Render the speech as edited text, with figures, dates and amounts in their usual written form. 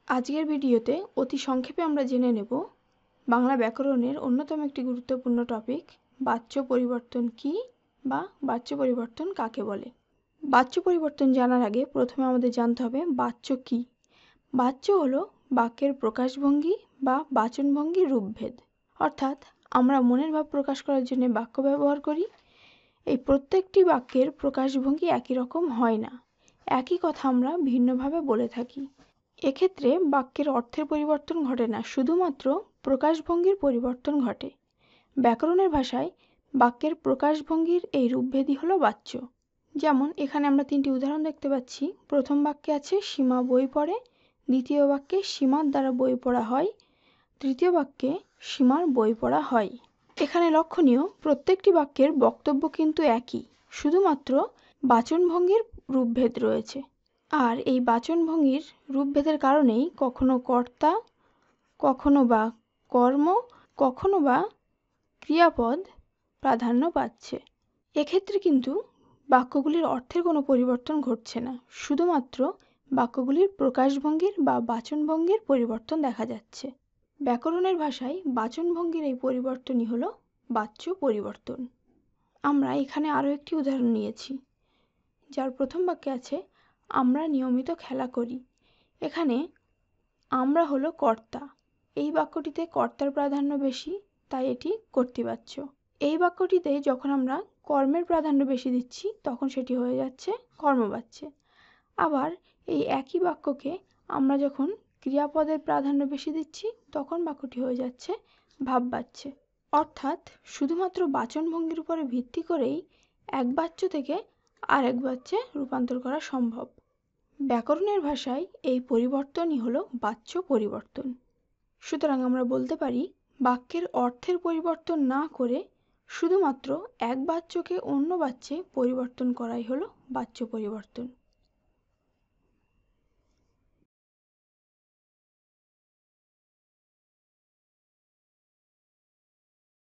আজকের ভিডিওতে অতি সংক্ষেপে আমরা জেনে নেব বাংলা ব্যাকরণের অন্যতম একটি গুরুত্বপূর্ণ টপিক বাচ্য পরিবর্তন কী বা বাচ্য পরিবর্তন কাকে বলে। বাচ্য পরিবর্তন জানার আগে প্রথমে আমাদের জানতে হবে বাচ্য কী। বাচ্য হলো বাক্যের প্রকাশভঙ্গি বা বাচনভঙ্গির রূপভেদ। অর্থাৎ আমরা মনের ভাব প্রকাশ করার জন্য বাক্য ব্যবহার করি। এই প্রত্যেকটি বাক্যের প্রকাশভঙ্গি একই রকম হয় না, একই কথা আমরা ভিন্নভাবে বলে থাকি। এক্ষেত্রে বাক্যের অর্থের পরিবর্তন ঘটে না, শুধুমাত্র প্রকাশভঙ্গির পরিবর্তন ঘটে। ব্যাকরণের ভাষায় বাক্যের প্রকাশভঙ্গির এই রূপভেদই হলো বাচ্য। যেমন এখানে আমরা তিনটি উদাহরণ দেখতে পাচ্ছি। প্রথম বাক্যে আছে সীমা বই পড়ে, দ্বিতীয় বাক্যে সীমার দ্বারা বই পড়া হয়, তৃতীয় বাক্যে সীমার বই পড়া হয়। এখানে লক্ষণীয় প্রত্যেকটি বাক্যের বক্তব্য কিন্তু একই, শুধুমাত্র বাচনভঙ্গির রূপভেদ রয়েছে। আর এই বাচনভঙ্গির রূপভেদের কারণেই কখনো কর্তা, কখনো বা কর্ম, কখনো বা ক্রিয়াপদ প্রাধান্য পাচ্ছে। এক্ষেত্রে কিন্তু বাক্যগুলির অর্থের কোনো পরিবর্তন ঘটছে না, শুধুমাত্র বাক্যগুলির প্রকাশভঙ্গির বা বাচনভঙ্গির পরিবর্তন দেখা যাচ্ছে। ব্যাকরণের ভাষায় বাচনভঙ্গির এই পরিবর্তনই হলো বাচ্য পরিবর্তন। আমরা এখানে আরও একটি উদাহরণ নিয়েছি, যার প্রথম বাক্যে আছে আমরা নিয়মিত খেলা করি। এখানে আমরা হলো কর্তা। এই বাক্যটিতে কর্তার প্রাধান্য বেশি, তাই এটি কর্তৃবাচ্য। এই বাক্যটিতে যখন আমরা কর্মের প্রাধান্য বেশি দিচ্ছি তখন সেটি হয়ে যাচ্ছে কর্মবাচ্যে। আবার এই একই বাক্যকে আমরা যখন ক্রিয়াপদের প্রাধান্য বেশি দিচ্ছি তখন বাক্যটি হয়ে যাচ্ছে ভাববাচ্যে। অর্থাৎ শুধুমাত্র বাচনভঙ্গির উপরে ভিত্তি করেই এক বাচ্য থেকে আরেক বাচ্যে রূপান্তর করা সম্ভব। ব্যাকরণের ভাষায় এই পরিবর্তনই হলো বাচ্য পরিবর্তন। সুতরাং আমরা বলতে পারি বাক্যের অর্থের পরিবর্তন না করে শুধুমাত্র এক বাচ্যকে অন্য বাচ্যে পরিবর্তন করাই হলো বাচ্য পরিবর্তন।